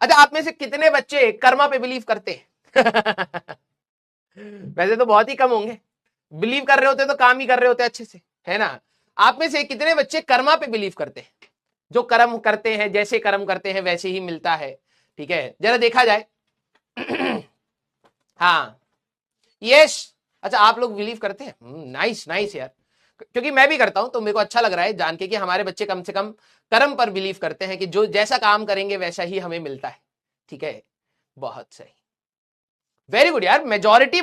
अच्छा, आप में से कितने बच्चे कर्मा पे बिलीव करते हैं? वैसे तो बहुत ही कम होंगे। बिलीव कर रहे होते तो काम ही कर रहे होते अच्छे से, है ना। आप में से कितने बच्चे कर्मा पे बिलीव करते हैं? जो कर्म करते हैं, जैसे कर्म करते हैं वैसे ही मिलता है, ठीक है, जरा देखा जाए। हाँ, यस। अच्छा, आप लोग बिलीव करते हैं? नाइस नाइस यार, क्योंकि मैं भी करता हूं तो मेरे को अच्छा लग रहा है जान के कि हमारे बच्चे कम से कम कर्म पर बिलीव करते हैं कि जो जैसा काम करेंगे वैसा ही हमें मिलता है, ठीक है। बहुत सही, वेरी गुड यार। मेजोरिटी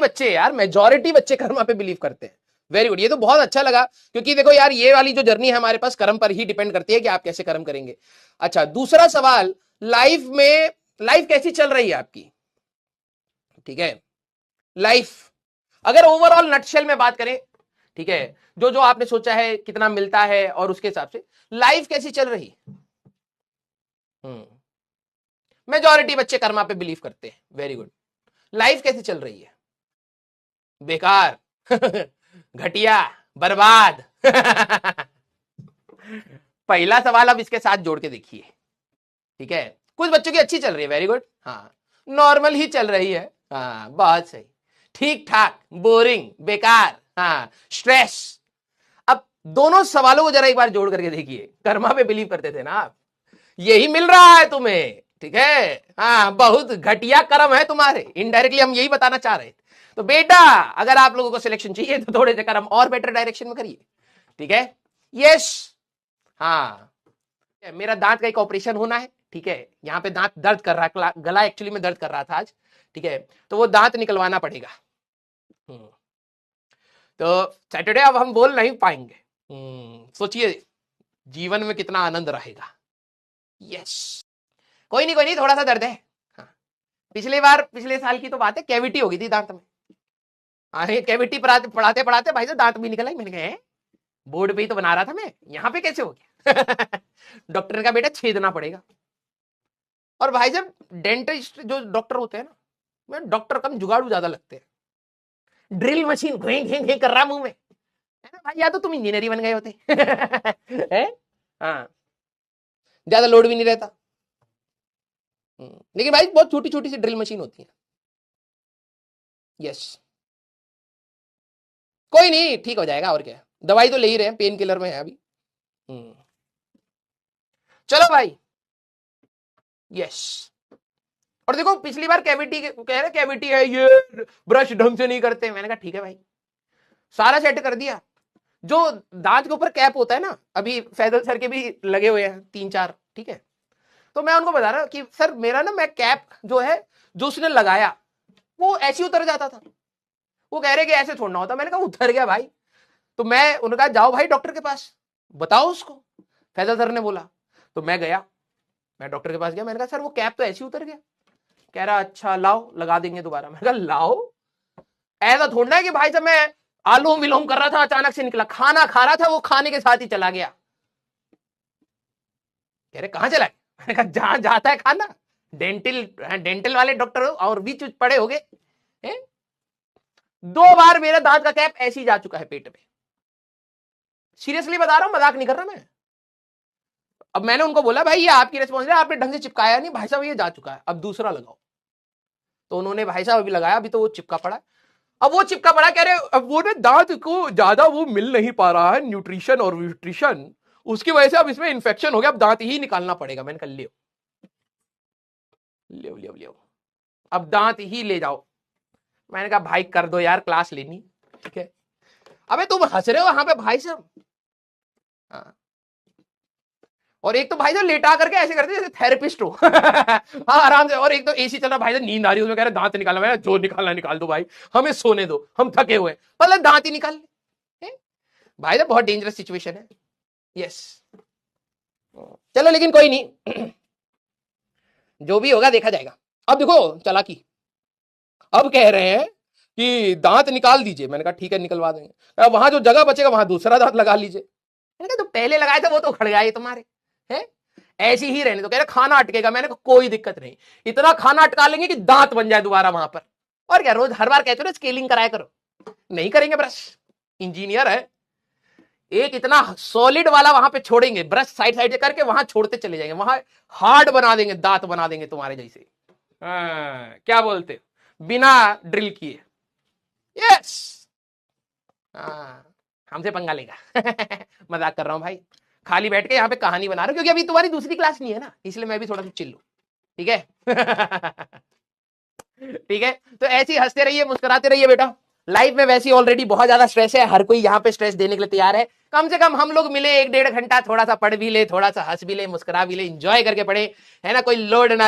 बच्चे कर्मा पे बिलीव करते हैं। वेरी गुड, ये तो बहुत अच्छा लगा, क्योंकि देखो यार, ये वाली जो जर्नी है हमारे पास कर्म पर ही डिपेंड करती है कि आप कैसे कर्म करेंगे। अच्छा, दूसरा सवाल, लाइफ कैसी चल रही है आपकी, ठीक है। लाइफ, अगर ओवरऑल नटशेल में बात करें, ठीक है, जो जो आपने सोचा है कितना मिलता है और उसके हिसाब से लाइफ कैसी चल रही है। मेजॉरिटी बच्चे कर्मा पे बिलीव करते हैं, वेरी गुड। लाइफ कैसी चल रही है? बेकार, घटिया, बर्बाद। पहला सवाल अब इसके साथ जोड़ के देखिए, ठीक है। कुछ बच्चों की अच्छी चल रही है, वेरी गुड, हाँ। नॉर्मल ही चल रही है, हाँ, बहुत सही। ठीक ठाक, बोरिंग, बेकार, हाँ, स्ट्रेस। अब दोनों सवालों को जरा एक बार जोड़ करके देखिए। कर्मा पे बिलीव करते थे ना आप, यही मिल रहा है तुम्हें, ठीक है। हाँ, बहुत घटिया कर्म है तुम्हारे, इनडायरेक्टली हम यही बताना चाह रहे थे। तो बेटा, अगर आप लोगों को सिलेक्शन चाहिए तो थोड़े से कर्म और बेटर डायरेक्शन में करिए, ठीक है। यस, हाँ, मेरा दांत का एक ऑपरेशन होना है, ठीक है। यहाँ पे दांत दर्द कर रहा है, गला एक्चुअली में दर्द कर रहा था आज, ठीक है। तो वो दांत निकलवाना पड़ेगा। तो सैटरडे अब हम बोल नहीं पाएंगे। सोचिए जीवन में कितना आनंद रहेगा। यस, कोई नहीं कोई नहीं, थोड़ा सा दर्द है, हाँ। पिछले साल की तो बात है, कैविटी हो गई थी दांत में। अरे कैविटी पढ़ाते पढ़ाते भाई साहब दांत भी निकला। मैंने कहा बोर्ड पे ही तो बना रहा था मैं, यहाँ पे कैसे हो गया? डॉक्टर ने कहा बेटा छेदना पड़ेगा। और भाई साहब डेंटिस्ट जो डॉक्टर होते हैं ना, मैं डॉक्टर कम जुगाड़ू ज्यादा लगते हैं। ड्रिल मशीन घुई घे घे कर रहा मुंह में, है ना भाई, या तो तुम इंजीनियर ही बन गए होते। है, हाँ, ज्यादा लोड भी नहीं रहता। लेकिन भाई बहुत छोटी छोटी सी ड्रिल मशीन होती है। यस, कोई नहीं, ठीक हो जाएगा, और क्या, दवाई तो ले ही रहे हैं, पेन किलर में है अभी। चलो भाई, यस। और देखो पिछली बार कैविटी कह रहे कैविटी है, ये ब्रश ढंग से नहीं करते। मैंने कहा ठीक है भाई, सारा सेट कर दिया। जो दांत के ऊपर कैप होता है ना, अभी फैजल सर के भी लगे हुए हैं 3-4, ठीक है। तो मैं उनको बता रहा कि सर मेरा ना, मैं कैप जो है, जो उसने लगाया वो ऐसे उतर जाता था। वो कह रहे कि ऐसे छोड़ना होता। मैंने कहा उतर गया भाई। तो मैं उनका जाओ भाई डॉक्टर के पास, बताओ उसको। फैजल सर ने बोला, तो मैं गया, मैं डॉक्टर के पास गया। मैंने कहा सर वो कैप तो ऐसे उतर गया। कह रहा अच्छा लाओ लगा देंगे दोबारा। मैंने कहा लाओ, ऐसा थोड़ा है कि भाई साहब मैं आलोम विलोम कर रहा था, अचानक से निकला, खाना खा रहा था, वो खाने के साथ ही चला गया। कह रहे कहां चला गया? मैंने कहा जहां जाता है खाना। डेंटल वाले डॉक्टर और भी पड़े हो गए। 2 बार मेरे दांत का कैप ऐसे ही जा चुका है पेट में। सीरियसली बता रहा हूं, मजाक नहीं कर रहा मैं। अब मैंने उनको बोला भाई ये आपकी रिस्पॉन्सिबिलिटी, आपने ढंग से चिपकाया नहीं। भाई साहब ये जा चुका है, अब दूसरा लगाओ। तो उन्होंने भाई साहब अभी लगाया, अभी तो वो चिपका पड़ा है। अब वो चिपका पड़ा, कह रहे अब वो ना दांत को ज्यादा वो मिल नहीं पा रहा है, न्यूट्रिशन और न्यूट्रिशन, उसकी वजह से अब इसमें इंफेक्शन हो गया, अब दांत ही निकालना पड़ेगा। मैंने कहा लियो लियो लियो लियो, अब दांत ही ले जाओ। मैंने कहा भाई कर दो यार, क्लास लेनी, ठीक है। अबे तुम हंस रहे हो वहां पे भाई साहब। हाँ, और एक तो भाई साहब लेटा करके ऐसे करते जैसे थेरेपिस्ट हो। हाँ आराम से। और एक तो एसी चल रहा, भाई साहब नींद आ रही है, उसमें कह रहे दांत निकालना। मैंने जो निकालना निकाल दो भाई, हमें सोने दो, हम थके हुए, मतलब दांत ही निकाल ले। भाई साहब बहुत डेंजरस सिचुएशन है। यस, चलो लेकिन कोई नहीं, जो भी होगा देखा जाएगा। अब देखो चालाकी, अब कह रहे हैं कि दांत निकाल दीजिए। मैंने कहा ठीक है निकलवा देंगे। वहां जो जगह बचेगा वहां दूसरा दांत लगा लीजिए। मैंने कहा तो पहले लगाए थे वो तो उखड़ गए तुम्हारे, है ऐसे ही रहने। तो कह रहे खाना अटकेगा। मैंने कहा कोई दिक्कत नहीं, इतना खाना अटका लेंगे कि दांत बन जाए दोबारा वहां पर। और क्या रोज हर बार कहते हो ना स्केलिंग कराया करो, नहीं करेंगे ब्रश, इंजीनियर है। एक इतना सॉलिड वाला वहां पे छोड़ेंगे, ब्रश साइड साइड से करके वहां छोड़ते चले जाएंगे, वहां हार्ड बना देंगे, दांत बना देंगे तुम्हारे जैसे। क्या बोलते हो, बिना ड्रिल किए। यस, हमसे पंगा लेगा। मजाक कर रहा हूं भाई, खाली बैठ के यहाँ पे कहानी बना रहा हूं, क्योंकि अभी तुम्हारी दूसरी क्लास नहीं है ना, इसलिए मैं भी थोड़ा सा चिल लूं, ठीक है। ठीक है, तो ऐसे ही हंसते रहिए, मुस्कुराते रहिए बेटा। लाइफ में वैसे ऑलरेडी बहुत ज्यादा स्ट्रेस है, हर कोई यहाँ पे स्ट्रेस देने के लिए तैयार है। कम से कम हम लोग मिले 1-1.5 घंटा, थोड़ा सा पढ़ भी ले, थोड़ा सा हंस भी ले, मुस्कुरा भी ले, एंजॉय करके पढ़े, है ना, कोई लोड ना ले।